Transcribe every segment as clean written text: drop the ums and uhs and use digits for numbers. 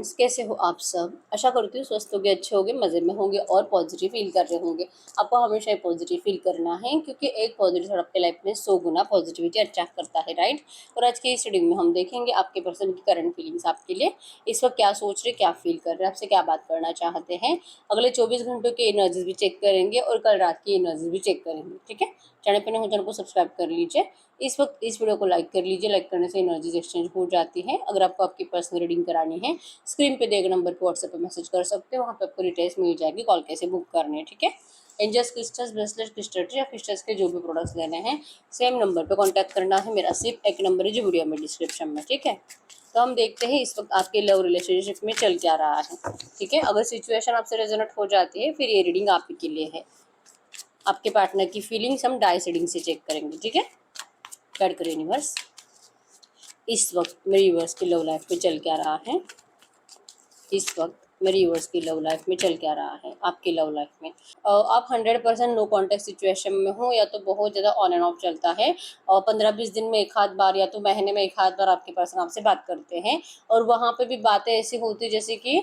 Friends, कैसे हो आप सब। आशा करती हूँ स्वस्थ होंगे, अच्छे होंगे, मज़े में होंगे और पॉजिटिव फील कर रहे होंगे। आपको हमेशा ही पॉजिटिव फील करना है क्योंकि एक पॉजिटिव थॉट आपके लाइफ में 100 गुना पॉजिटिविटी अट्रैक्ट करता है, राइट। और आज के इस रीडिंग में हम देखेंगे आपके पर्सन की करंट फीलिंग्स आपके लिए इस वक्त क्या सोच रहे, क्या फील कर रहे हैं, आपसे क्या बात करना चाहते हैं। अगले 24 घंटों की एनर्जीज भी चेक करेंगे और कल रात की एनर्जीज भी चेक करेंगे, ठीक है। चैनल पर नए हो चैनल को सब्सक्राइब कर लीजिए। इस वक्त इस वीडियो को लाइक कर लीजिए। लाइक करने से एनर्जीज एक्सचेंज हो जाती है। अगर आपको आपकी पर्सनल रीडिंग करानी है, स्क्रीन पे दिए गए नंबर पर व्हाट्सएप पे मैसेज कर सकते हो। वहाँ पे आपको डिटेल्स मिल जाएगी, कॉल कैसे बुक करनी है, ठीक है। एंजल्स, क्रिस्टल्स, ब्रेसलेट, क्रिस्टल या क्रिस्टल्स के जो भी प्रोडक्ट्स लेने हैं सेम नंबर पे कांटेक्ट करना है। मेरा सिर्फ एक नंबर है जो वीडियो में डिस्क्रिप्शन में, ठीक है। तो हम देखते हैं इस वक्त आपके लव रिलेशनशिप में चल क्या रहा है, ठीक है। अगर सिचुएशन आपसे रेजोनेट हो जाती है फिर ये रीडिंग आप ही के लिए है। आपके पार्टनर की फीलिंग्स हम डाइस रीडिंग से चेक करेंगे, ठीक है। गाइड करो यूनिवर्स, इस वक्त मेरी यूनिवर्स की लव लाइफ में चल क्या रहा है। इस वक्त मेरी यूनिवर्स की लव लाइफ में चल क्या रहा है आपकी लव लाइफ में। आप 100% नो कॉन्टेक्ट सिचुएशन में हो या तो बहुत ज़्यादा ऑन एंड ऑफ चलता है और 15-20 दिन में एक आध बार या तो महीने में एक आध बार आपके पर्सन आपसे बात करते हैं। और वहाँ पे भी बातें ऐसी होती जैसे कि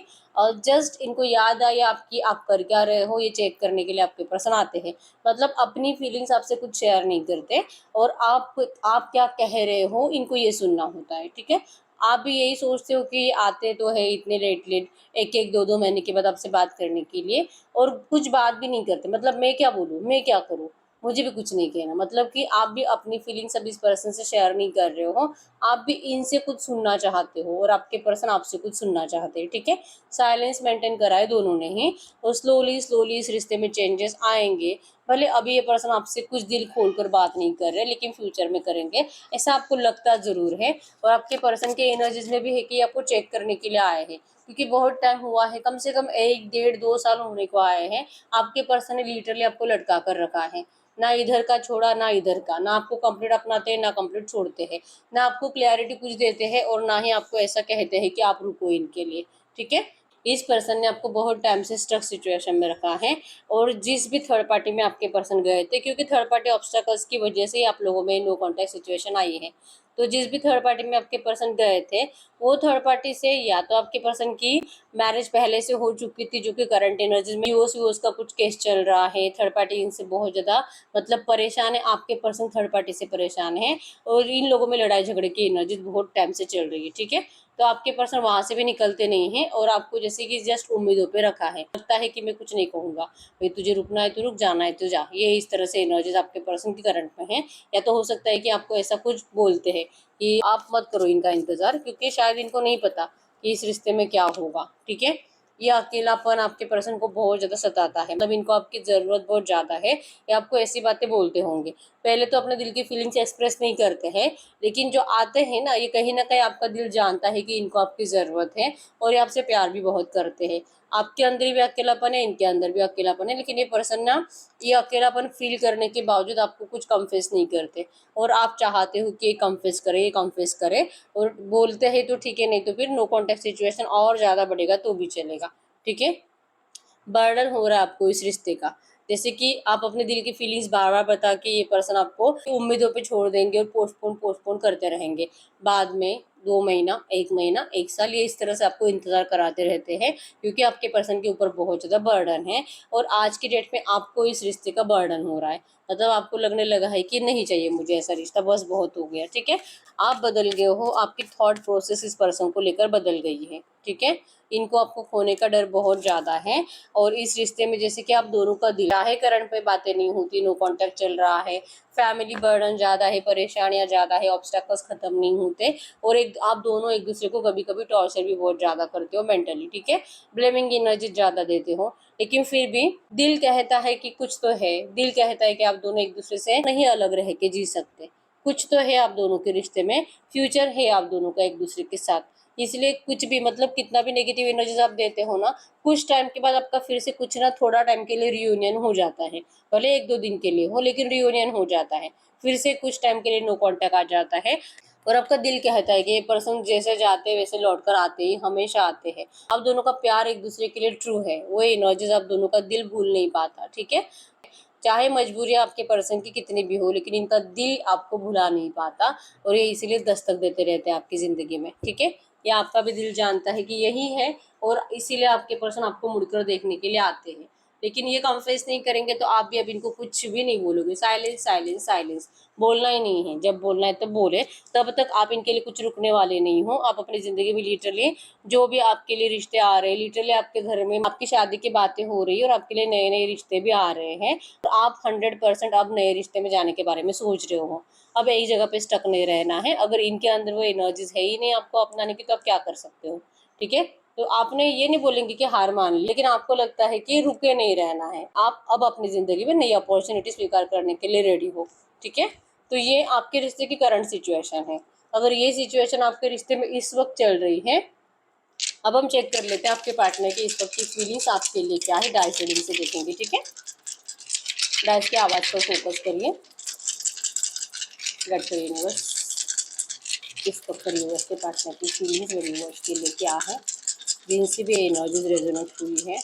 जस्ट इनको याद आई आपकी, आप कर क्या रहे हो ये चेक करने के लिए आपके पर्सन आते हैं। मतलब अपनी फीलिंग्स आपसे कुछ शेयर नहीं करते और आप क्या कह रहे हो इनको ये सुनना होता है, ठीक है। आप भी यही सोचते हो कि आते तो है इतने लेट एक एक दो दो महीने के बाद आपसे बात करने के लिए और कुछ बात भी नहीं करते। मतलब मैं क्या बोलूँ, मैं क्या करूँ, मुझे भी कुछ नहीं कहना। मतलब कि आप भी अपनी फीलिंग्स अब इस पर्सन से शेयर नहीं कर रहे हो, आप भी इनसे कुछ सुनना चाहते हो और आपके पर्सन आपसे कुछ सुनना चाहते हैं, ठीक है। साइलेंस मेंटेन करा है दोनों ने ही और स्लोली स्लोली इस रिश्ते में चेंजेस आएंगे। भले अभी ये पर्सन आपसे कुछ दिल खोलकर बात नहीं कर रहे लेकिन फ्यूचर में करेंगे, ऐसा आपको लगता जरूर है। और आपके पर्सन के एनर्जीज में भी है कि आपको चेक करने के लिए आए हैं क्योंकि बहुत टाइम हुआ है, कम से कम 1 1.5 2 साल होने को आए हैं। आपके पर्सन ने लिटरली आपको लटका कर रखा है, ना इधर का छोड़ा ना इधर का, ना आपको कंप्लीट अपनाते हैं ना कंप्लीट छोड़ते हैं, ना आपको क्लैरिटी कुछ देते हैं और ना ही आपको ऐसा कहते हैं कि आप रुको इनके लिए, ठीक है। इस पर्सन ने आपको बहुत टाइम से स्ट्रक सिचुएशन में रखा है और जिस भी थर्ड पार्टी में आपके पर्सन गए थे, क्योंकि थर्ड पार्टी ऑब्स्टेकल्स की वजह से ही आप लोगों में नो कॉन्टैक्ट सिचुएशन आई है। तो जिस भी थर्ड पार्टी में आपके पर्सन गए थे वो थर्ड पार्टी से या तो आपके पर्सन की मैरिज पहले से हो चुकी थी जो कि करंट एनर्जी में यूएस का कुछ केस चल रहा है। थर्ड पार्टी इनसे बहुत ज़्यादा मतलब परेशान है, आपके पर्सन थर्ड पार्टी से परेशान है और इन लोगों में लड़ाई झगड़े की एनर्जी बहुत टाइम से चल रही है, ठीक है। तो आपके पर्सन वहां से भी निकलते नहीं हैं और आपको जैसे कि जस्ट उम्मीदों पे रखा है, लगता है कि मैं कुछ नहीं कहूंगा, भाई तुझे रुकना है तो रुक, जाना है तो जा। ये इस तरह से एनर्जीज आपके पर्सन की करंट में है। या तो हो सकता है कि आपको ऐसा कुछ बोलते हैं कि आप मत करो इनका इंतजार क्योंकि शायद इनको नहीं पता कि इस रिश्ते में क्या होगा, ठीक है। ये अकेलापन आपके पर्सन को बहुत ज्यादा सताता है, मतलब इनको आपकी जरूरत बहुत ज्यादा है। ये आपको ऐसी बातें बोलते होंगे, पहले तो अपने दिल की फीलिंग्स एक्सप्रेस नहीं करते हैं लेकिन जो आते हैं ना, ये कहीं ना कहीं आपका दिल जानता है कि इनको आपकी ज़रूरत है और ये आपसे प्यार भी बहुत करते हैं। आपके अंदर भी अकेलापन है, इनके अंदर भी अकेलापन है, लेकिन ये पर्सन ना ये अकेलापन फील करने के बावजूद आपको कुछ कन्फेस नहीं करते और आप चाहते हो कि ये कन्फेस करे, ये कन्फेस करे और बोलते हैं तो ठीक है, नहीं तो फिर नो कॉन्टेक्ट सिचुएशन और ज़्यादा बढ़ेगा तो भी चलेगा, ठीक है। बर्डन हो रहा है आपको इस रिश्ते का, जैसे कि आप अपने दिल की फीलिंग्स बार बार बता के ये पर्सन आपको उम्मीदों पे छोड़ देंगे और पोस्टपोन पोस्टपोन करते रहेंगे। बाद में 2 महीना, 1 महीना, 1 साल, ये इस तरह से आपको इंतजार कराते रहते हैं क्योंकि आपके पर्सन के ऊपर बहुत ज़्यादा बर्डन है और आज की डेट में आपको इस रिश्ते का बर्डन हो रहा है। मतलब आपको लगने लगा है कि नहीं चाहिए मुझे ऐसा रिश्ता, बस बहुत हो गया, ठीक है। आप बदल गए हो, आपकी थॉट प्रोसेस इस पर्सन को लेकर बदल गई है, ठीक है। इनको आपको खोने का डर बहुत ज़्यादा है और इस रिश्ते में जैसे कि आप दोनों का दिल है, करंट पे बातें नहीं होती, नो कांटेक्ट चल रहा है, फैमिली बर्डन ज़्यादा है, परेशानियां ज़्यादा है, ऑब्स्टेकल्स खत्म नहीं होते और एक आप दोनों एक दूसरे को कभी कभी टॉर्चर भी बहुत ज़्यादा करते हो मेंटली, ठीक है। ब्लेमिंग एनर्जी ज़्यादा देते हो लेकिन फिर भी दिल कहता है कि कुछ तो है, दिल कहता है कि आप दोनों एक दूसरे से नहीं अलग रह के जी सकते, कुछ तो है आप दोनों के रिश्ते में, फ्यूचर है आप दोनों का एक दूसरे के साथ। इसलिए कुछ भी मतलब कितना भी नेगेटिव एनर्जीज आप देते हो ना, कुछ टाइम के बाद आपका फिर से कुछ ना थोड़ा टाइम के लिए रियूनियन हो जाता है, भले 1 2 दिन के लिए हो लेकिन रियूनियन हो जाता है, फिर से कुछ टाइम के लिए नो कांटेक्ट आ जाता है और आपका दिल कहता है कि ये पर्सन जैसे जाते वैसे लौट कर आते ही हमेशा आते हैं। आप दोनों का प्यार एक दूसरे के लिए ट्रू है, वो एनर्जीज आप दोनों का दिल भूल नहीं पाता, ठीक है। चाहे मजबूरियां आपके पर्सन की कितनी भी हो लेकिन इनका दिल आपको भुला नहीं पाता और ये इसीलिए दस्तक देते रहते हैं आपकी जिंदगी में, ठीक है। या आपका भी दिल जानता है कि यही है, और इसीलिए आपके पर्सन आपको मुड़कर देखने के लिए आते हैं। लेकिन ये कन्फेस नहीं करेंगे तो आप भी अब इनको कुछ भी नहीं बोलोगे। साइलेंस साइलेंस साइलेंस, बोलना ही नहीं है। जब बोलना है तो बोले, तब तक आप इनके लिए कुछ रुकने वाले नहीं हो। आप अपनी ज़िंदगी में लिटरली जो भी आपके लिए रिश्ते आ रहे हैं, लिटरली आपके घर में आपकी शादी की बातें हो रही है और आपके लिए नए नए रिश्ते भी आ रहे हैं, और आप 100% अब नए रिश्ते में जाने के बारे में सोच रहे हो। अब एक जगह पे स्टक नहीं रहना है। अगर इनके अंदर वो एनर्जीज है ही नहीं आपको अपनाने की, तो आप क्या कर सकते हो? ठीक है, तो आपने ये नहीं बोलेंगे कि हार मान ली, लेकिन आपको लगता है कि रुके नहीं रहना है। आप अब अपनी जिंदगी में नई अपॉर्चुनिटी स्वीकार करने के लिए रेडी हो। ठीक है, तो ये आपके रिश्ते की करंट सिचुएशन है। अगर ये सिचुएशन आपके रिश्ते में इस वक्त चल रही है, अब हम चेक कर लेते हैं आपके पार्टनर की इस वक्त की फीलिंग्स आपके लिए क्या है। डाइस रीडिंग से देखेंगे। ठीक है, डाइस की आवाज पर फोकस करिए। गॉड यूनिवर्स, इस वक्त यूनिवर्स के पार्टनर की फीलिंग्स यूनिवर्स के लिए क्या है, जिनसे भी एनर्जीज रेजोनेट हुई है,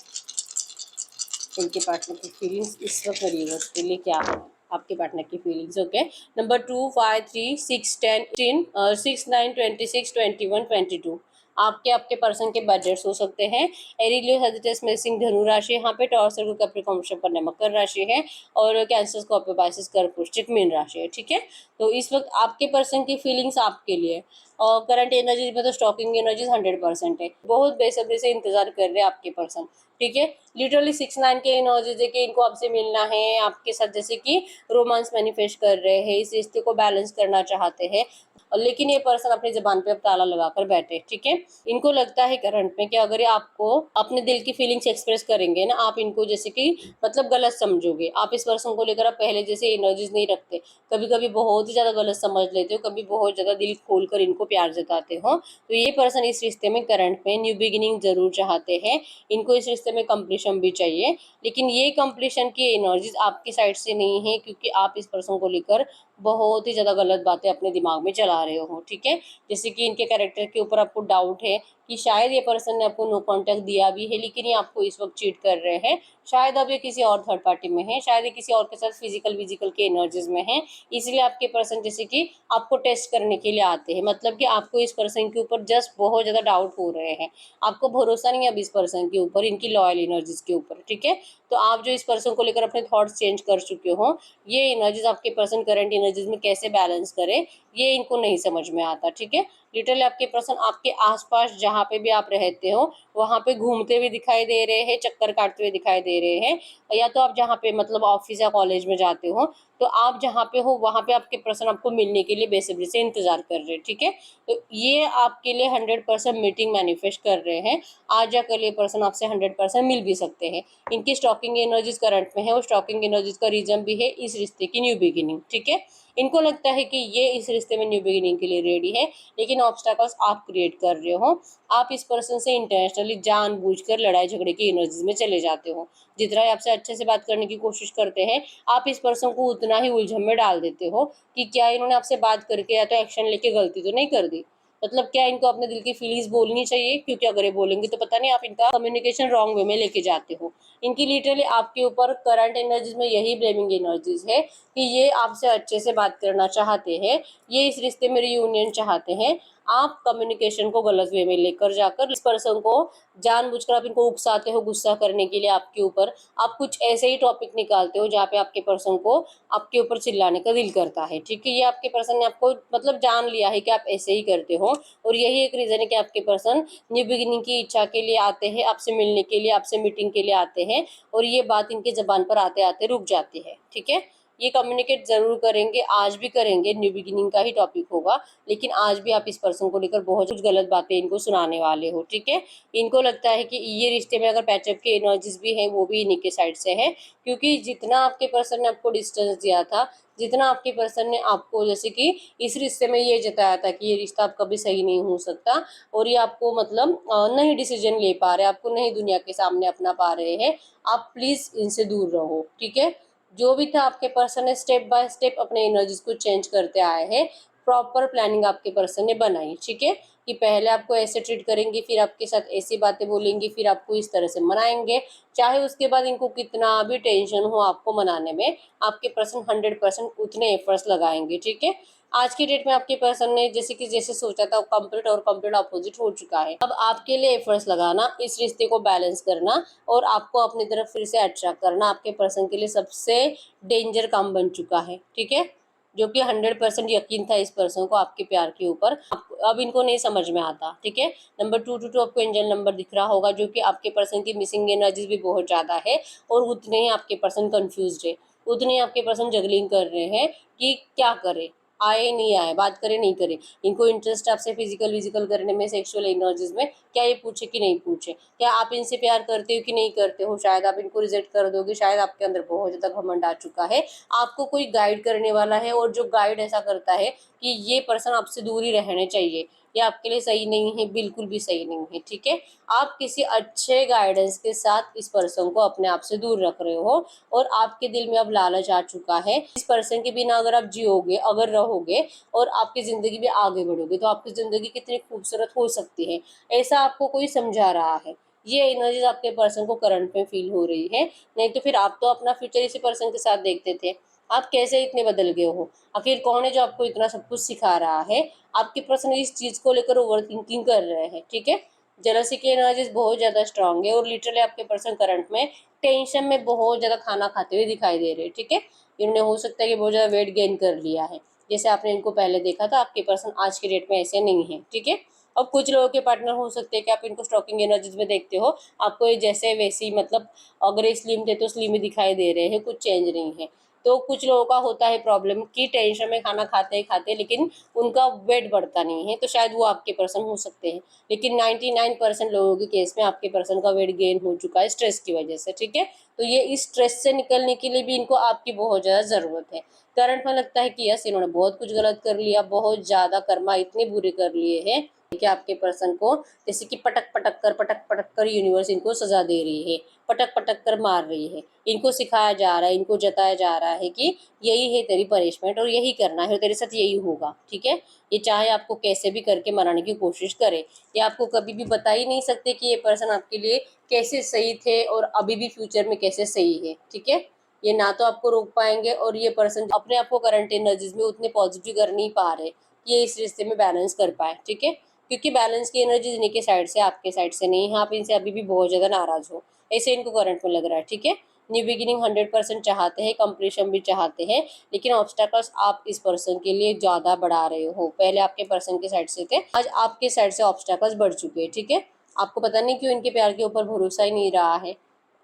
इनके पार्टनर की फीलिंग्स इस वक्त यूनिवर्स के लिए क्या है, आपके पार्टनर की फीलिंग्स। ओके, नंबर 2, 5, 3, 6, 10, 18, 6, 9, 26, 21, 22 आपके आपके पर्सन के बजट्स हो सकते हैं। एरिलियो हेजिटेस मेसिंग धनु राशि यहाँ पे, टॉरस सर्कल कैप्रिकॉर्न पर मकर राशि है, और कैंसर स्कॉर्पियो पाइसेस कर्क वृश्चिक मीन राशि है। ठीक है, तो इस वक्त आपके पर्सन की फीलिंग्स आपके लिए, और करंट एनर्जी में तो स्टॉकिंग एनर्जीज 100% है। बहुत बेसब्री से इंतजार कर रहे हैं आपके पर्सन। ठीक है, लिटरली 6-9 के एनर्जीज है कि इनको आपसे मिलना है, आपके साथ जैसे कि रोमांस मैनिफेस्ट कर रहे हैं, इस रिश्ते को बैलेंस करना चाहते हैं, और लेकिन ये पर्सन अपनी जबान पे अब ताला लगाकर बैठे। ठीक है, इनको लगता है करंट में कि अगर ये आपको अपने दिल की फीलिंग्स एक्सप्रेस करेंगे ना, आप इनको जैसे कि मतलब गलत समझोगे। आप इस पर्सन को लेकर अब पहले जैसे एनर्जीज नहीं रखते, कभी कभी बहुत ही ज्यादा गलत समझ लेते हो, कभी बहुत ज्यादा दिल खोलकर इनको प्यार जताते हो। तो ये पर्सन इस रिश्ते में करंट में न्यू बिगिनिंग जरूर चाहते हैं। इनको इस रिश्ते में कंप्लीशन भी चाहिए, लेकिन ये कंप्लीशन की एनर्जीज आपकी साइड से नहीं है, क्योंकि आप इस पर्सन को लेकर बहुत ही ज़्यादा गलत बातें अपने दिमाग में चला रहे हो। ठीक है, जैसे कि इनके कैरेक्टर के ऊपर आपको डाउट है कि शायद ये पर्सन ने आपको नो कॉन्टैक्ट दिया भी है, लेकिन ये आपको इस वक्त चीट कर रहे हैं। शायद अब ये किसी और थर्ड पार्टी में है, शायद ये किसी और के साथ फिजिकल के एनर्जीज में है। इसलिए आपके पर्सन जैसे कि आपको टेस्ट करने के लिए आते हैं, मतलब कि आपको इस पर्सन के ऊपर जस्ट बहुत ज़्यादा डाउट हो रहे हैं। आपको भरोसा नहीं है अब इस पर्सन के ऊपर, इनकी लॉयल एनर्जीज के ऊपर। ठीक है, तो आप जो इस पर्सन को लेकर अपने थॉट्स चेंज कर चुके हो, ये एनर्जीज आपके पर्सन करंट एनर्जीज में कैसे बैलेंस करे, ये इनको नहीं समझ में आता। ठीक है, लिटरली आपके पर्सन आपके आसपास जहाँ पे भी आप रहते हो वहाँ पे घूमते हुए दिखाई दे रहे हैं, चक्कर काटते हुए दिखाई दे रहे हैं, या तो आप जहाँ पे मतलब ऑफिस या कॉलेज में जाते हो, तो आप जहाँ पे हो वहाँ पे आपके पर्सन आपको मिलने के लिए बेसब्री से इंतजार कर रहे हैं। ठीक है, तो ये आपके लिए 100% मीटिंग मैनिफेस्ट कर रहे हैं। आज या कल ये पर्सन आपसे 100% मिल भी सकते हैं। इनकी स्टॉकिंग एनर्जीज करंट में है, और स्टॉकिंग एनर्जीज का रीजन भी है इस रिश्ते की न्यू बिगिनिंग। ठीक है, इनको लगता है कि ये इस रिश्ते में न्यू बिगिनिंग के लिए रेडी है, लेकिन ऑब्स्टैकल्स आप क्रिएट कर रहे हो। आप इस पर्सन से इंटेंशनली जानबूझकर लड़ाई झगड़े की एनर्जीज में चले जाते हो। जितना ही आपसे अच्छे से बात करने की कोशिश करते हैं, आप इस पर्सन को उतना ही उलझन में डाल देते हो कि क्या इन्होंने आपसे बात करके या तो एक्शन लेके गलती तो नहीं कर दी। मतलब क्या इनको अपने दिल की फीलिंग्स बोलनी चाहिए, क्योंकि अगर ये बोलेंगे तो पता नहीं आप इनका कम्युनिकेशन रॉन्ग वे में लेके जाते हो। इनकी लिटरली आपके ऊपर करंट एनर्जीज में यही ब्लेमिंग एनर्जीज है कि ये आपसे अच्छे से बात करना चाहते हैं, ये इस रिश्ते में रियूनियन चाहते हैं। आप कम्युनिकेशन को गलत वे में लेकर जाकर इस पर्सन को जानबूझकर आप इनको उकसाते हो गुस्सा करने के लिए आपके ऊपर। आप कुछ ऐसे ही टॉपिक निकालते हो जहाँ पे आपके पर्सन को आपके ऊपर चिल्लाने का दिल करता है। ठीक है, ये आपके पर्सन ने आपको मतलब जान लिया है कि आप ऐसे ही करते हो, और यही एक रीजन है कि आपके पर्सन न्यू बिगिनिंग की इच्छा के लिए आते हैं, आपसे मिलने के लिए, आपसे मीटिंग के लिए आते हैं, और ये बात इनके जबान पर आते आते रुक जाती है। ठीक है, ये कम्युनिकेट जरूर करेंगे, आज भी करेंगे, न्यू बिगिनिंग का ही टॉपिक होगा, लेकिन आज भी आप इस पर्सन को लेकर बहुत कुछ गलत बातें इनको सुनाने वाले हो। ठीक है, इनको लगता है कि ये रिश्ते में अगर पैचअप की एनर्जीज भी है वो भी इन्हीं के साइड से है, क्योंकि जितना आपके पर्सन ने आपको डिस्टेंस दिया था, जितना आपके पर्सन ने आपको जैसे कि इस रिश्ते में ये जताया था कि ये रिश्ता आप कभी सही नहीं हो सकता, और ये आपको मतलब नहीं डिसीजन ले पा रहे, आपको नहीं दुनिया के सामने अपना पा रहे हैं, आप प्लीज इनसे दूर रहो। ठीक है, जो भी था आपके पर्सन ने स्टेप बाय स्टेप अपने एनर्जीज को चेंज करते आए हैं, प्रॉपर प्लानिंग आपके पर्सन ने बनाई। ठीक है, कि पहले आपको ऐसे ट्रीट करेंगे, फिर आपके साथ ऐसी बातें बोलेंगे, फिर आपको इस तरह से मनाएंगे, चाहे उसके बाद इनको कितना भी टेंशन हो आपको मनाने में, आपके पर्सन 100% उतने एफर्ट्स लगाएंगे। ठीक है, आज की डेट में आपके पर्सन ने जैसे सोचा था कंप्लीट और कंप्लीट अपोजिट हो चुका है। अब आपके लिए एफर्ट्स लगाना, इस रिश्ते को बैलेंस करना और आपको अपनी तरफ फिर से अट्रैक्ट करना आपके पर्सन के लिए सबसे डेंजर काम बन चुका है। ठीक है, जो कि 100% यकीन था इस पर्सन को आपके प्यार के ऊपर, अब इनको नहीं समझ में आता। ठीक है, नंबर 222 आपको एंजल नंबर दिख रहा होगा, जो कि आपके पर्सन की मिसिंग एनर्जीज भी बहुत ज़्यादा है और उतने ही आपके पर्सन कंफ्यूज है, उतने ही आपके पर्सन जगलिंग कर रहे हैं कि क्या करे, आए नहीं आए, बात करे नहीं करे, इनको इंटरेस्ट आपसे फिजिकल विजिकल करने में, सेक्सुअल एनर्जीज में, क्या ये पूछे कि नहीं पूछे, क्या आप इनसे प्यार करते हो कि नहीं करते हो, शायद आप इनको रिजेक्ट कर दोगे, शायद आपके अंदर बहुत ज़्यादा घमंड आ चुका है, आपको कोई गाइड करने वाला है और जो गाइड ऐसा करता है कि ये पर्सन आपसे दूर ही रहने चाहिए, ये आपके लिए सही नहीं है, बिल्कुल भी सही नहीं है। ठीक है, आप किसी अच्छे गाइडेंस के साथ इस पर्सन को अपने आप से दूर रख रहे हो और आपके दिल में अब लालच आ चुका है, इस पर्सन के बिना अगर आप जियोगे, अगर रहोगे और आपकी ज़िंदगी भी आगे बढ़ोगे तो आपकी ज़िंदगी कितनी खूबसूरत हो सकती है, ऐसा आपको कोई समझा रहा है। ये एनर्जीज आपके पर्सन को करंट में फील हो रही है, नहीं तो फिर आप तो अपना फ्यूचर इसी पर्सन के साथ देखते थे, आप कैसे इतने बदल गए हो, आखिर कौन है जो आपको इतना सब कुछ सिखा रहा है। आपके पर्सन इस चीज़ को लेकर ओवर थिंकिंग कर रहे हैं। ठीक है, जेलसी की एनर्जीज बहुत ज़्यादा स्ट्रांग है और लिटरली आपके पर्सन करंट में टेंशन में बहुत ज़्यादा खाना खाते हुए दिखाई दे रहे हैं। ठीक है, इन्होंने हो सकता है कि बहुत ज़्यादा वेट गेन कर लिया है, जैसे आपने इनको पहले देखा था, आपके पर्सन आज की डेट में ऐसे नहीं है। ठीक है, अब कुछ लोगों के पार्टनर हो सकते हैं कि आप इनको स्टॉकिंग एनर्जीज में देखते हो, आपको ये जैसे वैसी, मतलब अगर ये स्लिम थे तो स्लिम ही दिखाई दे रहे हैं, कुछ चेंज नहीं है। तो कुछ लोगों का होता है प्रॉब्लम कि टेंशन में खाना खाते ही खाते लेकिन उनका वेट बढ़ता नहीं है, तो शायद वो आपके पर्सन हो सकते हैं, लेकिन 99% लोगों के केस में आपके पर्सन का वेट गेन हो चुका है स्ट्रेस की वजह से। ठीक है, तो ये इस स्ट्रेस से निकलने के लिए भी इनको आपकी बहुत ज़्यादा ज़रूरत है। करंट में लगता है कि यस, इन्होंने बहुत कुछ गलत कर लिया, बहुत ज़्यादा कर्मा इतने बुरे कर लिए हैं कि आपके पर्सन को जैसे कि पटक पटक कर यूनिवर्स इनको सजा दे रही है, पटक पटक कर मार रही है, इनको सिखाया जा रहा है, इनको जताया जा रहा है कि यही है तेरी पनिशमेंट और यही करना है और तेरे साथ यही होगा। ठीक है, ये चाहे आपको कैसे भी करके मनाने की कोशिश करे, ये आपको कभी भी बता ही नहीं सकते कि ये पर्सन आपके लिए कैसे सही थे और अभी भी फ्यूचर में कैसे सही है। ठीक है, ये ना तो आपको रोक पाएंगे और ये पर्सन अपने आप को करंट एनर्जीज में उतने पॉजिटिव कर नहीं पा रहे कि ये इस रिश्ते में बैलेंस कर पाए। ठीक है, क्योंकि बैलेंस की एनर्जी इनके साइड से, आपके साइड से नहीं है, आप इनसे अभी भी बहुत ज़्यादा नाराज हो, ऐसे इनको करंट में लग रहा है। ठीक है, न्यू बिगिनिंग 100% चाहते हैं, कंप्लीशन भी चाहते हैं, लेकिन ऑब्स्टेकल्स आप इस पर्सन के लिए ज़्यादा बढ़ा रहे हो। पहले आपके पर्सन के साइड से थे, आज आपके साइड से ऑब्स्टेकल्स बढ़ चुके हैं। ठीक है, आपको पता नहीं क्यों इनके प्यार के ऊपर भरोसा ही नहीं रहा है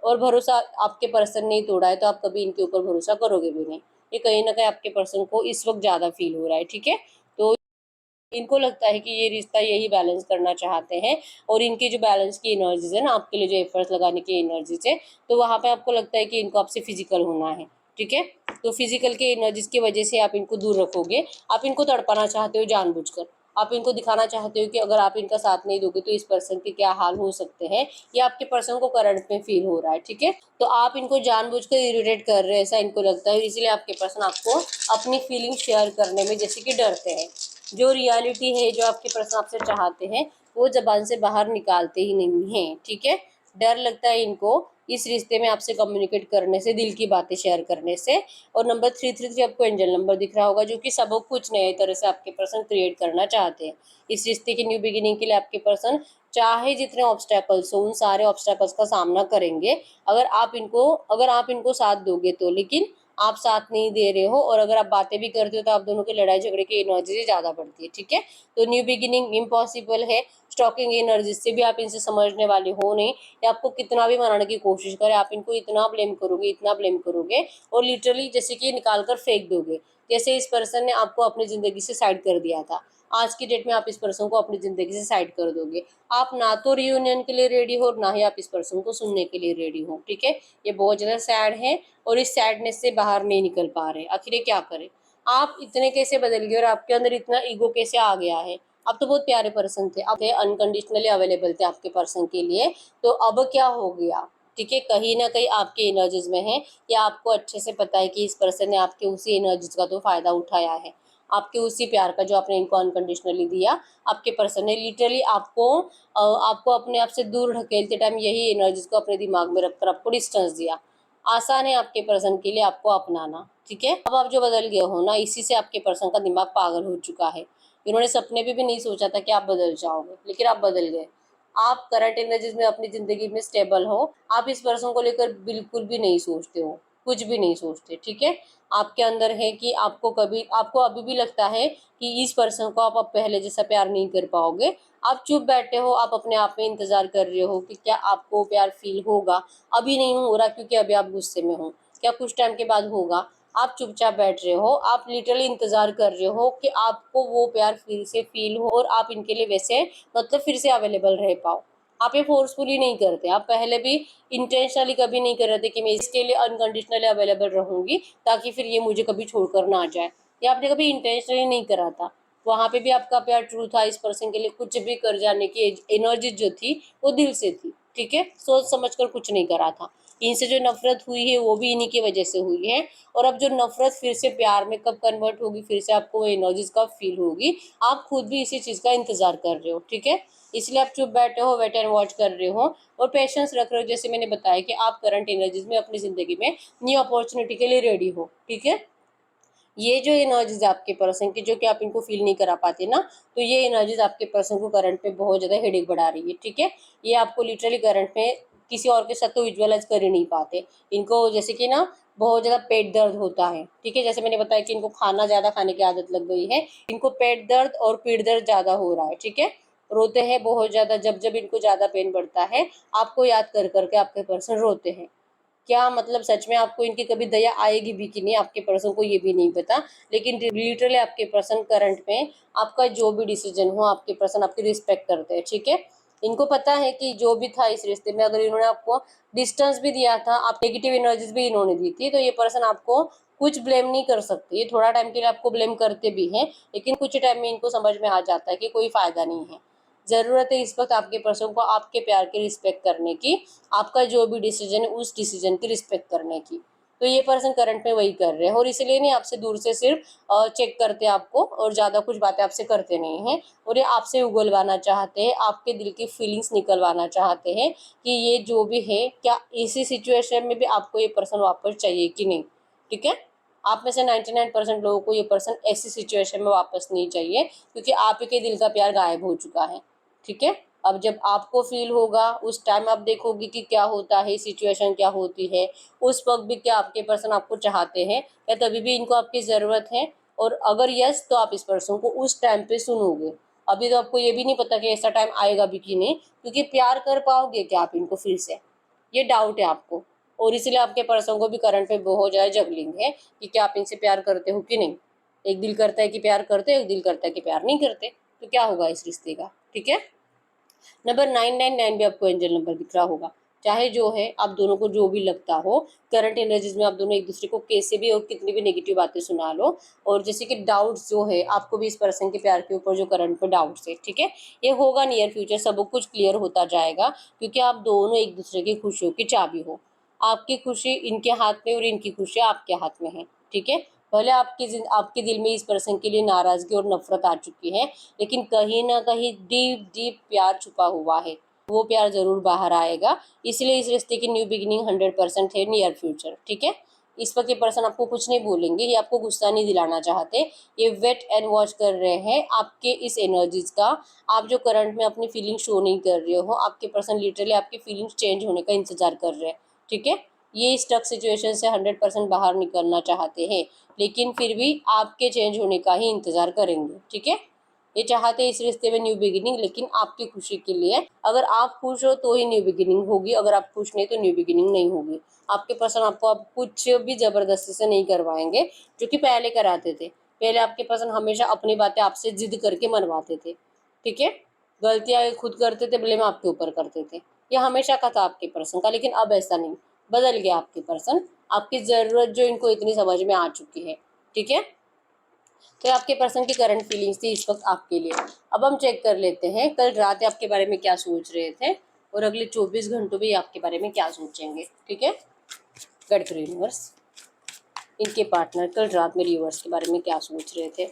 और भरोसा आपके पर्सन ने ही तोड़ा है, तो आप कभी इनके ऊपर भरोसा करोगे भी नहीं। ये कहीं ना कहीं आपके पर्सन को इस वक्त ज़्यादा फील हो रहा है। ठीक है, तो इनको लगता है कि ये रिश्ता यही बैलेंस करना चाहते हैं और इनकी जो बैलेंस की एनर्जीज है ना, आपके लिए जो एफर्ट्स लगाने की एनर्जीज है, तो वहाँ पे आपको लगता है कि इनको आपसे फिजिकल होना है। ठीक है, तो फिजिकल के एनर्जीज की वजह से आप इनको दूर रखोगे, आप इनको तड़पाना चाहते हो जानबूझकर, आप इनको दिखाना चाहते हो कि अगर आप इनका साथ नहीं दोगे तो इस पर्सन के क्या हाल हो सकते हैं, ये आपके पर्सन को करंट में फील हो रहा है। ठीक है, तो आप इनको जानबूझकर इरिटेट कर रहे हैं, ऐसा इनको लगता है, इसलिए आपके पर्सन आपको अपनी फीलिंग शेयर करने में जैसे कि डरते हैं। जो रियलिटी है, जो आपके पर्सन आपसे चाहते हैं, वो जबान से बाहर निकालते ही नहीं हैं। ठीक है, डर लगता है इनको इस रिश्ते में आपसे कम्युनिकेट करने से, दिल की बातें शेयर करने से। और नंबर 333 आपको एंजल नंबर दिख रहा होगा, जो कि सब कुछ नए तरह से आपके पर्सन क्रिएट करना चाहते हैं। इस रिश्ते की न्यू बिगिनिंग के लिए आपके पर्सन चाहे जितने ऑब्स्टेकल्स हो, उन सारे ऑब्स्टेकल्स का सामना करेंगे, अगर आप इनको साथ दोगे तो। लेकिन आप साथ नहीं दे रहे हो और अगर आप बातें भी करते हो तो आप दोनों की लड़ाई झगड़े की एनर्जी ज़्यादा बढ़ती है। ठीक है, तो न्यू बिगिनिंग इम्पॉसिबल है, स्टॉकिंग एनर्जी से भी आप इनसे समझने वाले हो नहीं, या आपको कितना भी मनाने की कोशिश करे, आप इनको इतना ब्लेम करोगे, इतना ब्लेम करोगे और लिटरली जैसे कि निकाल कर फेंक दोगे, जैसे इस पर्सन ने आपको अपनी ज़िंदगी से साइड कर दिया था, आज की डेट में आप इस पर्सन को अपनी ज़िंदगी से साइड कर दोगे। आप ना तो रियूनियन के लिए रेडी हो, ना ही आप इस पर्सन को सुनने के लिए रेडी हो। ठीक है, ये बहुत ज़्यादा सैड है और इस सैडनेस से बाहर नहीं निकल पा रहे, आखिर ये क्या करें। आप इतने कैसे बदल गए और आपके अंदर इतना ईगो कैसे आ गया है। आप तो बहुत प्यारे पर्सन थे, आप अनकंडीशनली अवेलेबल थे आपके पर्सन के लिए, तो अब क्या हो गया। ठीक है, कहीं ना कहीं आपके एनर्जीज में है, या आपको अच्छे से पता है कि इस पर्सन ने आपके उसी एनर्जीज का तो फायदा उठाया है, आपके उसी प्यार का जो आपने इनको अनकंडीशनली दिया। आपके पर्सन ने लिटरली आपको अपने आप से दूर ढकेलते टाइम यही एनर्जीज को अपने दिमाग में रखकर आपको डिस्टेंस दिया। आसान है आपके पर्सन के लिए आपको अपनाना, ठीक है। अब आप जो बदल गए हो ना, इसी से आपके पर्सन का दिमाग पागल हो चुका है। इन्होंने सपने भी नहीं सोचा था कि आप बदल जाओगे, लेकिन आप बदल गए। आप करंट एनर्जीज में अपनी जिंदगी में स्टेबल हो। आप इस पर्सन को लेकर बिल्कुल भी नहीं सोचते हो, कुछ भी नहीं सोचते, ठीक है। आपके अंदर है कि आपको अभी भी लगता है कि इस पर्सन को आप अब पहले जैसा प्यार नहीं कर पाओगे। आप चुप बैठे हो, आप अपने आप में इंतजार कर रहे हो कि क्या आपको प्यार फील होगा। अभी नहीं हो रहा क्योंकि अभी आप गुस्से में हो, क्या कुछ टाइम के बाद होगा। आप चुपचाप बैठ रहे हो, आप लिटरली इंतजार कर रहे हो कि आपको वो प्यार फिर से फील हो और आप इनके लिए वैसे मतलब फिर से अवेलेबल रह पाओ। आप ये फोर्सफुली नहीं करते, आप पहले भी इंटेंशनली कभी नहीं कर रहे थे कि मैं इसके लिए अनकंडीशनली अवेलेबल रहूंगी ताकि फिर ये मुझे कभी छोड़कर ना जाए। ये आपने कभी इंटेंशनली नहीं करा था। वहां पे भी आपका प्यार ट्रू था। इस पर्सन के लिए कुछ भी कर जाने की एनर्जी जो थी वो दिल से थी, ठीक है। सोच समझ कर कुछ नहीं करा था। इनसे जो नफरत हुई है वो भी इन्हीं की वजह से हुई है। और अब जो नफरत फिर से प्यार में कब कन्वर्ट होगी, फिर से आपको वो एनर्जीज कब फील होगी, आप खुद भी इसी चीज का इंतजार कर रहे हो, ठीक है। इसलिए आप चुप बैठे हो, वेट एंड वॉच कर रहे हो और पेशेंस रख रहे हो। जैसे मैंने बताया कि आप करंट एनर्जीज में अपनी जिंदगी में न्यू अपॉर्चुनिटी के लिए रेडी हो, ठीक है। ये जो एनर्जीज आपके पर्सन की जो कि आप इनको फील नहीं करा पाते ना, तो ये एनर्जीज आपके पर्सन को करंट पे बहुत ज्यादा हेडेक बढ़ा रही है, ठीक है। ये आपको लिटरली करंट में किसी और के साथ तो विजुअलाइज कर ही नहीं पाते। इनको जैसे कि ना बहुत ज्यादा पेट दर्द होता है, ठीक है। जैसे मैंने बताया कि इनको खाना ज्यादा खाने की आदत लग गई है। इनको पेट दर्द और पीठ दर्द ज्यादा हो रहा है, ठीक है। रोते हैं बहुत ज्यादा, जब जब इनको ज्यादा पेन बढ़ता है आपको याद कर करके आपके पर्सन रोते हैं। क्या मतलब सच में आपको इनकी कभी दया आएगी भी कि नहीं, आपके पर्सन को ये भी नहीं पता। लेकिन लिटरली आपके पर्सन करंट में आपका जो भी डिसीजन हो, आपके पर्सन आपकी रिस्पेक्ट करते हैं, ठीक है। इनको पता है कि जो भी था इस रिश्ते में, अगर इन्होंने आपको डिस्टेंस भी दिया था, आप नेगेटिव एनर्जीज भी इन्होंने दी थी, तो ये पर्सन आपको कुछ ब्लेम नहीं कर सकते। ये थोड़ा टाइम के लिए आपको ब्लेम करते भी हैं, लेकिन कुछ टाइम में इनको समझ में आ जाता है कि कोई फायदा नहीं है। जरूरत है इस वक्त आपके पर्सन को आपके प्यार की रिस्पेक्ट करने की, आपका जो भी डिसीजन है उस डिसीजन की रिस्पेक्ट करने की। तो ये पर्सन करंट में वही कर रहे हैं और इसलिए नहीं आपसे दूर से सिर्फ चेक करते आपको और ज्यादा कुछ बातें आपसे करते नहीं हैं। और ये आपसे उगलवाना चाहते हैं, आपके दिल की फीलिंग्स निकलवाना चाहते हैं कि ये जो भी है, क्या इसी सिचुएशन में भी आपको ये पर्सन वापस चाहिए कि नहीं, ठीक है। आप में से 99% लोगों को ये पर्सन ऐसी सिचुएशन में वापस नहीं चाहिए क्योंकि आप ही के दिल का प्यार गायब हो चुका है, ठीक है। अब जब आपको फील होगा उस टाइम आप देखोगे कि क्या होता है, सिचुएशन क्या होती है। उस वक्त भी क्या आपके पर्सन आपको चाहते हैं, या तभी भी इनको आपकी ज़रूरत है। और अगर यस, तो आप इस पर्सन को उस टाइम पे सुनोगे। अभी तो आपको ये भी नहीं पता कि ऐसा टाइम आएगा भी कि नहीं, क्योंकि प्यार कर पाओगे क्या आप इनको फिर से, ये डाउट है आपको। और इसलिए आपके पर्सन को भी करंट में बहुत ज़्यादा जगलिंग है कि क्या आप इनसे प्यार करते हो कि नहीं। एक दिल करता है कि प्यार करते, एक दिल करता है कि प्यार नहीं करते। तो क्या होगा इस रिश्ते का, ठीक है। नंबर 999 भी आपको एंजल नंबर दिख रहा होगा। चाहे जो है आप दोनों को जो भी लगता हो, करंट एनर्जीज में आप दोनों एक दूसरे को कैसे भी और कितनी भी नेगेटिव बातें सुना लो। और जैसे कि डाउट्स जो है आपको भी इस पर्सन के प्यार के ऊपर जो करंट पे डाउट्स है, ठीक है। ये होगा नियर फ्यूचर सब कुछ क्लियर होता जाएगा क्योंकि आप दोनों एक दूसरे की खुशियों की चाबी हो। आपकी खुशी इनके हाथ में और इनकी खुशी आपके हाथ में है, ठीक है। भले आपके दिल में इस पर्सन के लिए नाराजगी और नफरत आ चुकी है, लेकिन कहीं ना कहीं डीप डीप प्यार छुपा हुआ है। वो प्यार जरूर बाहर आएगा। इसलिए इस रिश्ते की न्यू बिगिनिंग 100% है नियर फ्यूचर, ठीक है। इस वक्त ये पर्सन आपको कुछ नहीं बोलेंगे, ये आपको गुस्सा नहीं दिलाना चाहते। ये वेट एंड वॉच कर रहे हैं आपके इस एनर्जीज का। आप जो करंट में अपनी फीलिंग शो नहीं कर रहे हो, आपके पर्सन लिटरली आपकी फीलिंग्स चेंज होने का इंतजार कर रहे हैं, ठीक है। ये स्टक सिचुएशन से 100% बाहर निकलना चाहते हैं, लेकिन फिर भी आपके चेंज होने का ही इंतजार करेंगे, ठीक है। ये चाहते हैं इस रिश्ते में न्यू बिगिनिंग, लेकिन आपकी खुशी के लिए। अगर आप खुश हो तो ही न्यू बिगिनिंग होगी, अगर आप खुश नहीं तो न्यू बिगिनिंग नहीं होगी। आपके पर्सन आपको अब कुछ भी जबरदस्ती से नहीं करवाएंगे, जो कि पहले कराते थे। पहले आपके पर्सन हमेशा अपनी बातें आपसे जिद करके मनवाते थे, ठीक है। गलतियां खुद करते थे, ब्लेम आपके ऊपर करते थे। ये हमेशा का था आपके पर्सन का, लेकिन अब ऐसा नहीं, बदल गया आपके पर्सन। आपकी जरूरत जो इनको इतनी समझ में आ चुकी है, ठीक है। तो आपके पर्सन की करंट फीलिंग्स थी इस वक्त आपके लिए। अब हम चेक कर लेते हैं कल रात आपके बारे में क्या सोच रहे थे और अगले 24 घंटों में आपके बारे में क्या सोचेंगे, ठीक है। गड यूनिवर्स, इनके पार्टनर कल रात में यूनिवर्स के बारे में क्या सोच रहे थे।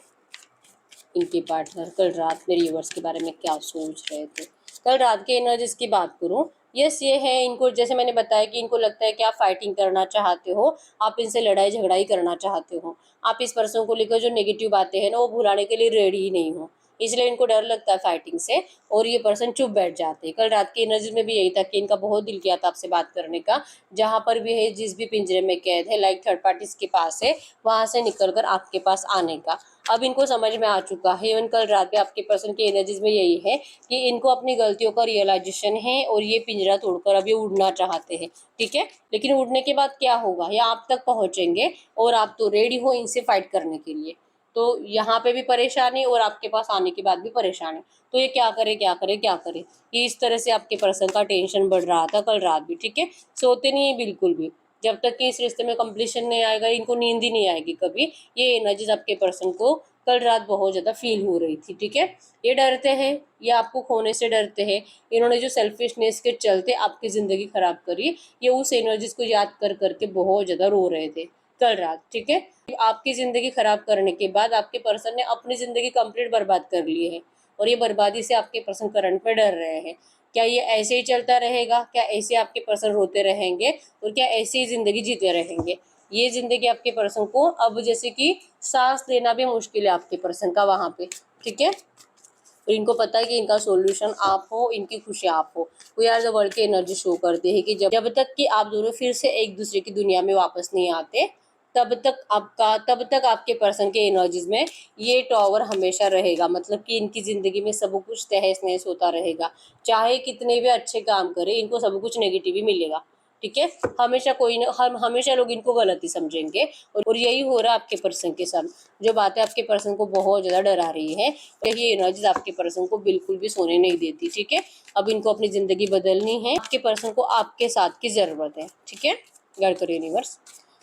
इनके पार्टनर कल रात मेरे व्यूअर्स के बारे में क्या सोच रहे थे। कल रात के एनर्जीज की बात करूं, यस ये है, इनको जैसे मैंने बताया कि इनको लगता है कि आप फाइटिंग करना चाहते हो, आप इनसे लड़ाई झगड़ा ही करना चाहते हो, आप इस पर्सन को लेकर जो नेगेटिव बातें हैं ना वो भुलाने के लिए रेडी ही नहीं हो, इसलिए इनको डर लगता है फाइटिंग से और ये पर्सन चुप बैठ जाते हैं। कल रात की एनर्जी में भी यही था कि इनका बहुत दिल किया था आपसे बात करने का, जहां पर भी है, जिस भी पिंजरे में कैद है, लाइक थर्ड पार्टीज के पास है, वहां से निकलकर आपके पास आने का। अब इनको समझ में आ चुका है, इवन कल रात में आपके पर्सन की एनर्जीज में यही है कि इनको अपनी गलतियों का रियलाइजेशन है और ये पिंजरा तोड़कर अब ये उड़ना चाहते हैं। ठीक है, लेकिन उड़ने के बाद क्या होगा, या आप तक पहुंचेंगे और आप तो रेडी हो इनसे फाइट करने के लिए, तो यहाँ पे भी परेशानी और आपके पास आने के बाद भी परेशानी। तो ये क्या करे क्या करे क्या करे, ये इस तरह से आपके पर्सन का टेंशन बढ़ रहा था कल रात भी। ठीक है, सोते नहीं है बिल्कुल भी, जब तक कि इस रिश्ते में कंप्लीशन नहीं आएगा इनको नींद ही नहीं आएगी कभी। ये एनर्जीज आपके पर्सन को कल रात बहुत ज़्यादा फील हो रही थी। ठीक है, ये डरते हैं, ये आपको खोने से डरते हैं। इन्होंने जो सेल्फिशनेस के चलते आपकी ज़िंदगी खराब करी, ये उस एनर्जीज को याद कर करके बहुत ज़्यादा रो रहे थे कल रात। ठीक है, आपकी ज़िंदगी खराब करने के बाद आपके पर्सन ने अपनी ज़िंदगी कंप्लीट बर्बाद कर ली है और ये बर्बादी से आपके पर्सन करंट पे डर रहे हैं। क्या ये ऐसे ही चलता रहेगा, क्या ऐसे आपके पर्सन रोते रहेंगे और क्या ऐसे ही ज़िंदगी जीते रहेंगे? ये ज़िंदगी आपके पर्सन को अब जैसे कि सांस लेना भी मुश्किल है आपके पर्सन का वहाँ पे। ठीक है, तो इनको पता है कि इनका सॉल्यूशन आप हो, इनकी खुशी आप हो। वी आर द वर्ल्ड की एनर्जी शो करते हैं कि जब तक कि आप दोनों फिर से एक दूसरे की दुनिया में वापस नहीं आते, तब तक आपके पर्सन के एनर्जीज में ये टॉवर हमेशा रहेगा। मतलब कि इनकी ज़िंदगी में सब कुछ तहस नहस होता रहेगा, चाहे कितने भी अच्छे काम करें इनको सब कुछ नेगेटिव ही मिलेगा। ठीक है, हमेशा कोई न हम हमेशा लोग इनको गलत ही समझेंगे और यही हो रहा है आपके पर्सन के साथ। जो बातें आपके पर्सन को बहुत ज़्यादा डरा रही है, ये एनर्जीज आपके पर्सन को बिल्कुल भी सोने नहीं देती। ठीक है, अब इनको अपनी ज़िंदगी बदलनी है, आपके पर्सन को आपके साथ की ज़रूरत है। ठीक है, गाइड करो यूनिवर्स,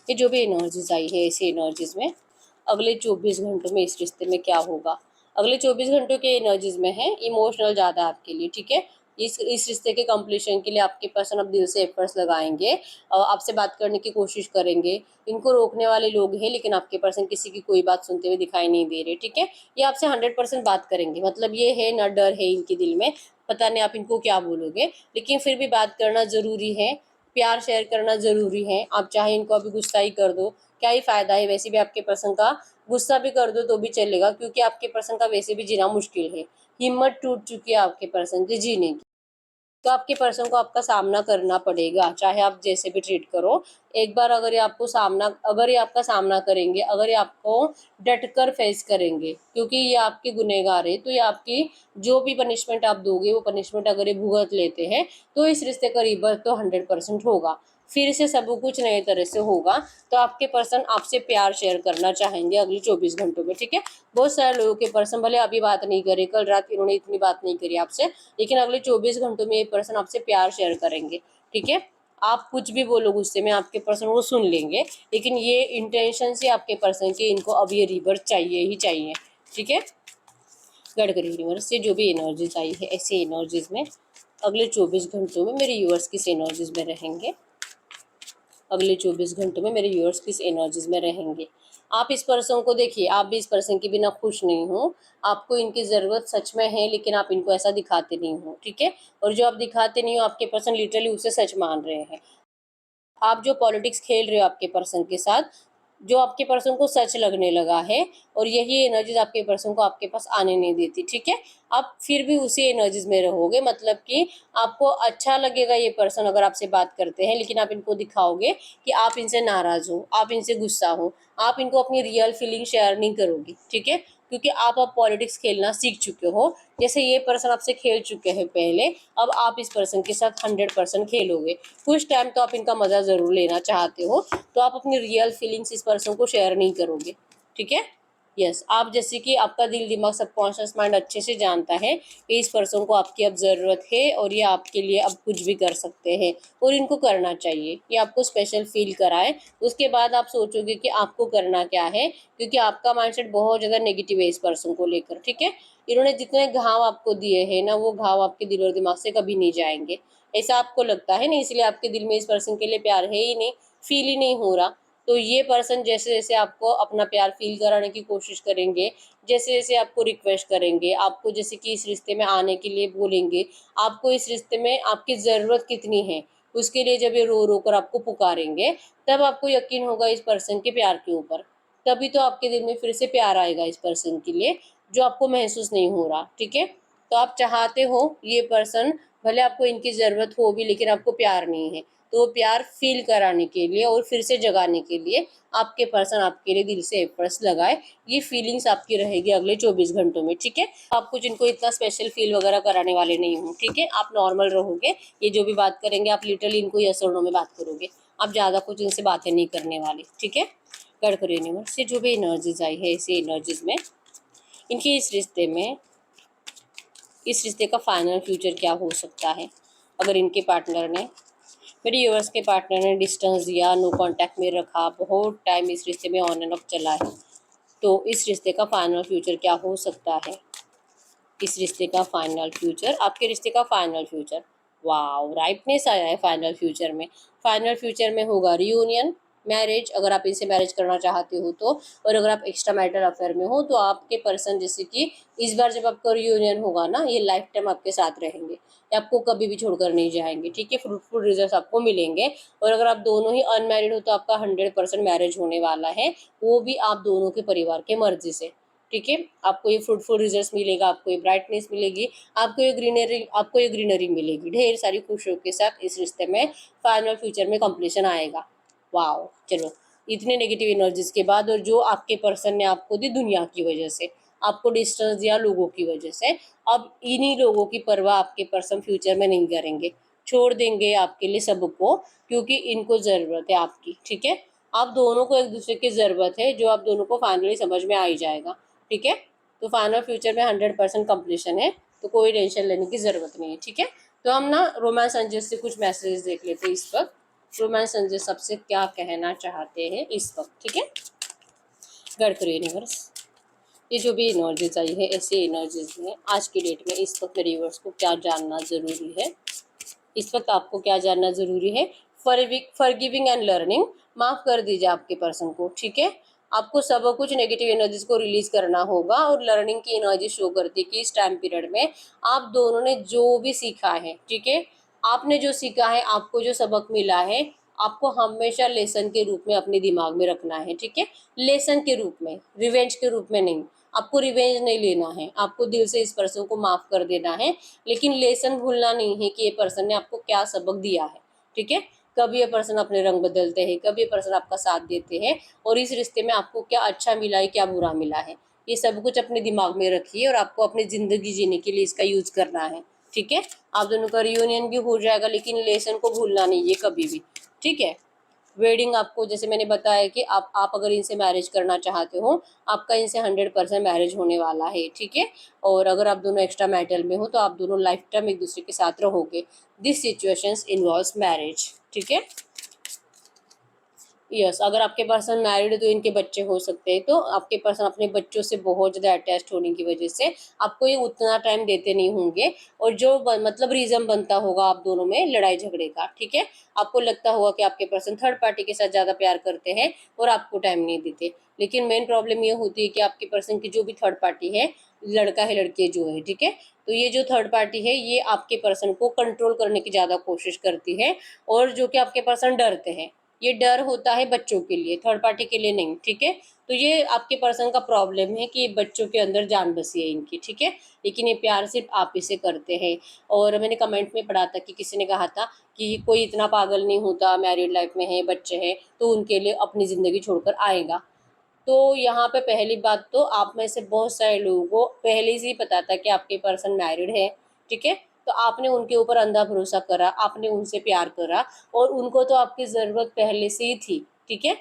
ये जो भी एनर्जीज आई है ऐसी एनर्जीज में अगले 24 घंटों में इस रिश्ते में क्या होगा। अगले 24 घंटों के एनर्जीज में है इमोशनल ज़्यादा आपके लिए। ठीक है, इस रिश्ते के कंप्लीशन के लिए आपके पर्सन अब दिल से एफर्ट्स लगाएंगे, आपसे बात करने की कोशिश करेंगे। इनको रोकने वाले लोग हैं लेकिन आपके पर्सन किसी की कोई बात सुनते हुए दिखाई नहीं दे रहे। ठीक है, ये आपसे 100% बात करेंगे, मतलब ये है ना, डर है इनके दिल में, पता नहीं आप इनको क्या बोलोगे, लेकिन फिर भी बात करना ज़रूरी है, प्यार शेयर करना ज़रूरी है। आप चाहे इनको अभी गुस्सा ही कर दो, क्या ही फ़ायदा है, वैसे भी आपके पर्सन का गुस्सा भी कर दो तो भी चलेगा, क्योंकि आपके पर्सन का वैसे भी जीना मुश्किल है, हिम्मत टूट चुकी है आपके पर्सन की जीने की। तो आपके पर्सन को आपका सामना करना पड़ेगा, चाहे आप जैसे भी ट्रीट करो। एक बार अगर ये आपका सामना करेंगे, अगर ये आपको डट कर फेस करेंगे, क्योंकि ये आपके गुनहगार है, तो ये आपकी जो भी पनिशमेंट आप दोगे वो पनिशमेंट अगर ये भुगत लेते हैं तो इस रिश्ते का रीबर्थ तो 100% होगा, फिर से सब कुछ नए तरह से होगा। तो आपके पर्सन आपसे प्यार शेयर करना चाहेंगे अगले 24 घंटों में। ठीक है, बहुत सारे लोगों के पर्सन भले अभी बात नहीं करे, कल रात इन्होंने इतनी बात नहीं करी आपसे, लेकिन अगले 24 घंटों में ये पर्सन आपसे प्यार शेयर करेंगे। ठीक है, आप कुछ भी बोलो गुस्से में, आपके पर्सन वो सुन लेंगे, लेकिन ये इंटेंशन से आपके पर्सन के इनको अब ये रिवर्स चाहिए ही चाहिए। ठीक है, गड़करी यूनिवर्स से जो भी एनर्जीज आई है ऐसी एनर्जीज में अगले 24 घंटों में मेरे यूवर्स किस एनर्जीज में रहेंगे, अगले 24 घंटों में मेरे व्यूअर्स किस एनर्जीज में रहेंगे। आप इस पर्सन को देखिए, आप भी इस पर्सन के बिना खुश नहीं हो, आपको इनकी ज़रूरत सच में है लेकिन आप इनको ऐसा दिखाते नहीं हो। ठीक है, और जो आप दिखाते नहीं हो आपके पर्सन लिटरली उसे सच मान रहे हैं। आप जो पॉलिटिक्स खेल रहे हो आपके पर्सन के साथ, जो आपके पर्सन को सच लगने लगा है, और यही एनर्जीज आपके पर्सन को आपके पास आने नहीं देती। ठीक है, आप फिर भी उसी एनर्जीज में रहोगे, मतलब कि आपको अच्छा लगेगा ये पर्सन अगर आपसे बात करते हैं, लेकिन आप इनको दिखाओगे कि आप इनसे नाराज़ हो, आप इनसे गुस्सा हो, आप इनको अपनी रियल फीलिंग शेयर नहीं करोगे। ठीक है, क्योंकि आप अब पॉलिटिक्स खेलना सीख चुके हो, जैसे ये पर्सन आपसे खेल चुके हैं पहले, अब आप इस पर्सन के साथ 100% खेलोगे। कुछ टाइम तो आप इनका मज़ा ज़रूर लेना चाहते हो, तो आप अपनी रियल फीलिंग्स इस पर्सन को शेयर नहीं करोगे। ठीक है, यस, आप जैसे कि आपका दिल दिमाग सबकॉन्शियस माइंड अच्छे से जानता है कि इस पर्सन को आपकी अब ज़रूरत है और ये आपके लिए अब कुछ भी कर सकते हैं और इनको करना चाहिए, ये आपको स्पेशल फील कराए। उसके बाद आप सोचोगे कि आपको करना क्या है, क्योंकि आपका माइंडसेट बहुत ज़्यादा नेगेटिव है इस पर्सन को लेकर। ठीक है, इन्होंने जितने घाव आपको दिए हैं ना, वो घाव आपके दिल और दिमाग से कभी नहीं जाएंगे, ऐसा आपको लगता है ना, इसलिए आपके दिल में इस पर्सन के लिए प्यार है ही नहीं, फील ही नहीं हो रहा। तो ये पर्सन जैसे जैसे आपको अपना प्यार फील कराने की कोशिश करेंगे, जैसे जैसे आपको रिक्वेस्ट करेंगे, आपको जैसे कि इस रिश्ते में आने के लिए बोलेंगे, आपको इस रिश्ते में आपकी ज़रूरत कितनी है उसके लिए जब ये रो रो कर आपको पुकारेंगे, तब आपको यकीन होगा इस पर्सन के प्यार के ऊपर। तभी तो आपके दिल में फिर से प्यार आएगा इस पर्सन के लिए, जो आपको महसूस नहीं हो रहा। ठीक है, तो आप चाहते हो ये पर्सन, भले आपको इनकी ज़रूरत हो भी लेकिन आपको प्यार नहीं है, तो वो प्यार फील कराने के लिए और फिर से जगाने के लिए आपके पर्सन आपके लिए दिल से एफर्ट्स लगाए। ये फीलिंग्स आपकी रहेगी अगले 24 घंटों में। ठीक है, आप कुछ इनको इतना स्पेशल फील वगैरह कराने वाले नहीं हो। ठीक है, आप नॉर्मल रहोगे, ये जो भी बात करेंगे आप लिटरली इनको यस और नो में बात करोगे, आप ज़्यादा कुछ इनसे बातें नहीं करने वाले। ठीक है, गड़कर यूनिवर्स से जो भी एनर्जीज आई है, इसी एनर्जीज में इनके इस रिश्ते का फाइनल फ्यूचर क्या हो सकता है। अगर इनके पार्टनर ने, मेरे व्यूअर्स के पार्टनर ने डिस्टेंस दिया, नो कांटेक्ट में रखा, बहुत टाइम इस रिश्ते में ऑन एंड ऑफ चला है, तो इस रिश्ते का फाइनल फ्यूचर क्या हो सकता है। इस रिश्ते का फाइनल फ्यूचर, आपके रिश्ते का फाइनल फ्यूचर, वाओ, राइटनेस आया है फाइनल फ्यूचर में। फाइनल फ्यूचर में होगा रियूनियन, मैरिज, अगर आप इनसे मैरिज करना चाहते हो तो। और अगर आप एक्स्ट्रा मैरिटल अफेयर में हो तो आपके पर्सन जैसे कि इस बार जब आपका रियूनियन होगा ना, ये लाइफ टाइम आपके साथ रहेंगे, ये आपको कभी भी छोड़कर नहीं जाएंगे। ठीक है, फ्रूटफुल रिजल्ट आपको मिलेंगे। और अगर आप दोनों ही अनमैरिड हो तो आपका 100% मैरिज होने वाला है, वो भी आप दोनों के परिवार के मर्जी से। ठीक है, आपको ये फ्रूटफुल रिजल्ट मिलेगा, आपको ये ब्राइटनेस मिलेगी, आपको ये ग्रीनरी मिलेगी, ढेर सारी खुशियों के साथ इस रिश्ते में फाइनल फ्यूचर में कंप्लीशन आएगा। वाओ, चलो, इतने नेगेटिव एनर्जीज के बाद, और जो आपके पर्सन ने आपको दी दुनिया की वजह से, आपको डिस्टेंस दिया लोगों की वजह से, अब इन्हीं लोगों की परवाह आपके पर्सन फ्यूचर में नहीं करेंगे, छोड़ देंगे आपके लिए सबको, क्योंकि इनको ज़रूरत है आपकी। ठीक है, आप दोनों को एक दूसरे की ज़रूरत है, जो आप दोनों को फाइनली समझ में आ ही जाएगा। ठीक है, तो फाइनल फ्यूचर में 100% कंप्लीशन है, तो कोई टेंशन लेने की ज़रूरत नहीं है। ठीक है, तो हम ना रोमांस एंजल से कुछ मैसेजेस देख लेते हैं इस वक्त। रोमांस एंजल सबसे क्या कहना चाहते हैं इस वक्त। ठीक है, गढ़कर यूनिवर्स, ये जो भी एनर्जीज आई है, ऐसी एनर्जीज में आज की डेट में इस वक्त मेरे व्यूअर्स को क्या जानना ज़रूरी है। इस वक्त आपको क्या जानना ज़रूरी है। फॉरगिविंग एंड लर्निंग, माफ़ कर दीजिए आपके पर्सन को। ठीक है, आपको सब कुछ नेगेटिव एनर्जीज को रिलीज करना होगा, और लर्निंग की एनर्जी शो करती है कि इस टाइम पीरियड में आप दोनों ने जो भी सीखा है, ठीक है, आपने जो सीखा है, आपको जो सबक मिला है, आपको हमेशा लेसन के रूप में अपने दिमाग में रखना है। ठीक है, लेसन के रूप में, रिवेंज के रूप में नहीं। आपको रिवेंज नहीं लेना है, आपको दिल से इस पर्सन को माफ़ कर देना है, लेकिन लेसन भूलना नहीं है कि ये पर्सन ने आपको क्या सबक दिया है। ठीक है, कभी ये पर्सन अपने रंग बदलते हैं, कभी ये पर्सन आपका साथ देते हैं, और इस रिश्ते में आपको क्या अच्छा मिला है, क्या बुरा मिला है, ये सब कुछ अपने दिमाग में रखिए, और आपको अपनी ज़िंदगी जीने के लिए इसका यूज करना है। ठीक है, आप दोनों का रियूनियन भी हो जाएगा, लेकिन लेसन को भूलना नहीं है कभी भी। ठीक है, वेडिंग आपको, जैसे मैंने बताया कि आप अगर इनसे मैरिज करना चाहते हो, आपका इनसे 100% मैरिज होने वाला है। ठीक है, और अगर आप दोनों एक्स्ट्रा मैरिटल में हो तो आप दोनों लाइफ टाइम एक दूसरे के साथ रहोगे। This situations involves marriage. ठीक है, यस, अगर आपके पर्सन मैरिड है तो इनके बच्चे हो सकते हैं, तो आपके पर्सन अपने बच्चों से बहुत ज़्यादा अटैच्ड होने की वजह से आपको ये उतना टाइम देते नहीं होंगे, और जो मतलब रीज़न बनता होगा आप दोनों में लड़ाई झगड़े का। ठीक है, आपको लगता होगा कि आपके पर्सन थर्ड पार्टी के साथ ज़्यादा प्यार करते हैं और आपको टाइम नहीं देते, लेकिन मेन प्रॉब्लम ये होती है कि आपके पर्सन की जो भी थर्ड पार्टी है, लड़का है लड़के जो है, ठीक है, तो ये जो थर्ड पार्टी है ये आपके पर्सन को कंट्रोल करने की ज़्यादा कोशिश करती है, और जो कि आपके पर्सन डरते हैं। ये डर होता है बच्चों के लिए, थर्ड पार्टी के लिए नहीं। ठीक है, तो ये आपके पर्सन का प्रॉब्लम है कि बच्चों के अंदर जान बसी है इनकी। ठीक है, लेकिन ये प्यार सिर्फ आप ही से करते हैं। और मैंने कमेंट में पढ़ा था कि किसी ने कहा था कि कोई इतना पागल नहीं होता, मैरिड लाइफ में है, बच्चे हैं, तो उनके लिए अपनी ज़िंदगी छोड़कर आएगा। तो यहाँ पे पहली बात तो आप में से बहुत सारे लोगों को पहले से ही पता था कि आपके पर्सन मैरिड है। ठीक है, तो आपने उनके ऊपर अंधा भरोसा करा, आपने उनसे प्यार करा, और उनको तो आपकी ज़रूरत पहले से ही थी। ठीक है,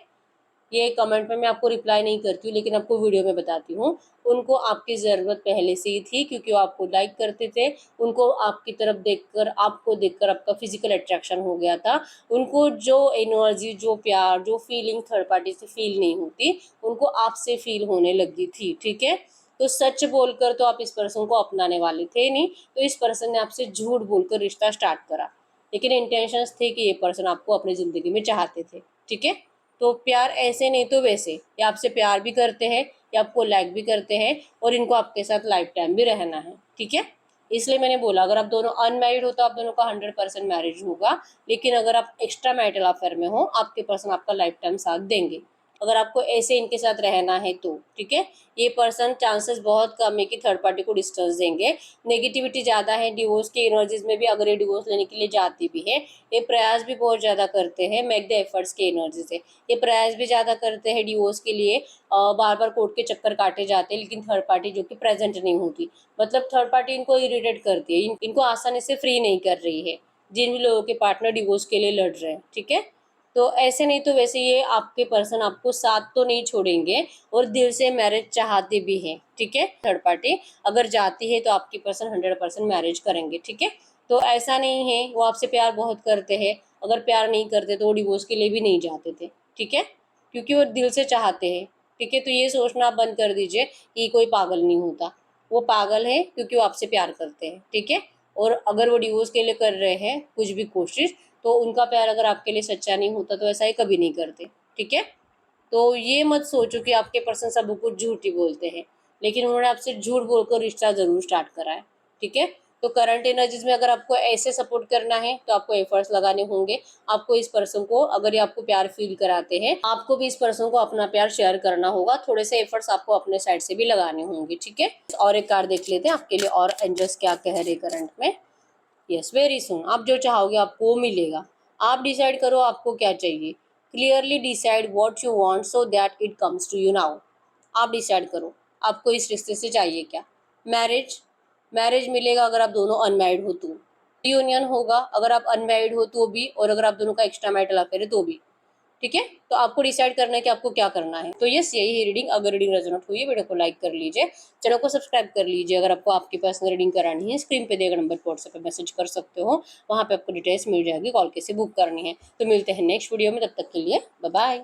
ये कमेंट में मैं आपको रिप्लाई नहीं करती हूँ, लेकिन आपको वीडियो में बताती हूँ। उनको आपकी ज़रूरत पहले से ही थी, क्योंकि वो आपको लाइक करते थे, उनको आपकी तरफ देखकर, आपको देखकर आपका फिजिकल अट्रैक्शन हो गया था। उनको जो एनर्जी, जो प्यार, जो फीलिंग थर्ड पार्टी से फील नहीं होती, उनको आपसे फील होने लगी थी। ठीक है, तो सच बोलकर तो आप इस पर्सन को अपनाने वाले थे नहीं, तो इस पर्सन ने आपसे झूठ बोलकर रिश्ता स्टार्ट करा, लेकिन इंटेंशंस थे कि ये पर्सन आपको अपनी ज़िंदगी में चाहते थे। ठीक है, तो प्यार ऐसे नहीं तो वैसे, ये आपसे प्यार भी करते हैं, ये आपको लाइक भी करते हैं और इनको आपके साथ लाइफ टाइम भी रहना है, ठीक है। इसलिए मैंने बोला अगर आप दोनों अनमैरिड हो तो आप दोनों का 100% मैरिज होगा, लेकिन अगर आप एक्स्ट्रा मैरिटल अफेयर में हो आपके पर्सन आपका लाइफ टाइम साथ देंगे, अगर आपको ऐसे इनके साथ रहना है तो, ठीक है। ये पर्सन चांसेस बहुत कम है कि थर्ड पार्टी को डिस्टेंस देंगे, नेगेटिविटी ज़्यादा है डिवोर्स की एनर्जीज में भी, अगर ये डिवोर्स लेने के लिए जाती भी है, ये प्रयास भी बहुत ज़्यादा करते हैं मेक द एफर्ट्स की एनर्जी से, ये प्रयास भी ज़्यादा करते हैं डिवोर्स के लिए, बार बार कोर्ट के चक्कर काटे जाते हैं, लेकिन थर्ड पार्टी जो कि प्रेजेंट नहीं होती, मतलब थर्ड पार्टी इनको इरिटेट करती है, इनको आसानी से फ्री नहीं कर रही है जिन भी लोगों के पार्टनर डिवोर्स के लिए लड़ रहे हैं, ठीक है। तो ऐसे नहीं तो वैसे ये आपके पर्सन आपको साथ तो नहीं छोड़ेंगे और दिल से मैरिज चाहते भी हैं, ठीक है। थर्ड पार्टी अगर जाती है तो आपकी पर्सन 100% मैरिज करेंगे, ठीक है। तो ऐसा नहीं है, वो आपसे प्यार बहुत करते हैं, अगर प्यार नहीं करते तो वो डिवोर्स के लिए भी नहीं जाते थे, ठीक है, क्योंकि वो दिल से चाहते हैं, ठीक है। तो ये सोचना बंद कर दीजिए कि कोई पागल नहीं होता, वो पागल है क्योंकि वो आपसे प्यार करते हैं, ठीक है। और अगर वो डिवोर्स के लिए कर रहे हैं कुछ भी कोशिश, तो उनका प्यार अगर आपके लिए सच्चा नहीं होता तो ऐसा ही कभी नहीं करते, ठीक है। तो ये मत सोचो कि आपके पर्सन सब कुछ झूठ ही बोलते हैं, लेकिन उन्होंने आपसे झूठ बोलकर रिश्ता जरूर स्टार्ट करा है, ठीक है। तो करंट एनर्जीज में अगर आपको ऐसे सपोर्ट करना है तो आपको एफर्ट्स लगाने होंगे, आपको इस पर्सन को, अगर ये आपको प्यार फील कराते हैं, आपको भी इस पर्सन को अपना प्यार शेयर करना होगा, थोड़े से एफर्ट्स आपको अपने साइड से भी लगाने होंगे, ठीक है। और एक कार्ड देख लेते हैं आपके लिए और एंजल्स क्या कह रहे करंट में। यस, वेरी सुन, आप जो चाहोगे आपको वो मिलेगा, आप डिसाइड करो आपको क्या चाहिए, clearly decide what you want so that it comes to you now. आप डिसाइड करो आपको इस रिश्ते से चाहिए क्या। मैरिज, मैरिज मिलेगा अगर आप दोनों अनमैरिड हो तो, यूनियन होगा अगर आप अनमैरिड हो तो भी, और अगर आप दोनों का एक्स्ट्रा मैरिटल अफेयर है तो भी, ठीक है। तो आपको डिसाइड करना है कि आपको क्या करना है। तो यस, यही है रीडिंग। अगर रीडिंग रेजोनेट हुई है वीडियो को लाइक कर लीजिए, चैनल को सब्सक्राइब कर लीजिए। अगर आपको आपकी पर्सनल रीडिंग करानी है स्क्रीन पे दिए गए नंबर पर व्हाट्सएप पे मैसेज कर सकते हो, वहाँ पे आपको डिटेल्स मिल जाएगी, कॉल कैसे बुक करनी है। तो मिलते हैं नेक्स्ट वीडियो में, तब तक के लिए बाय बाय।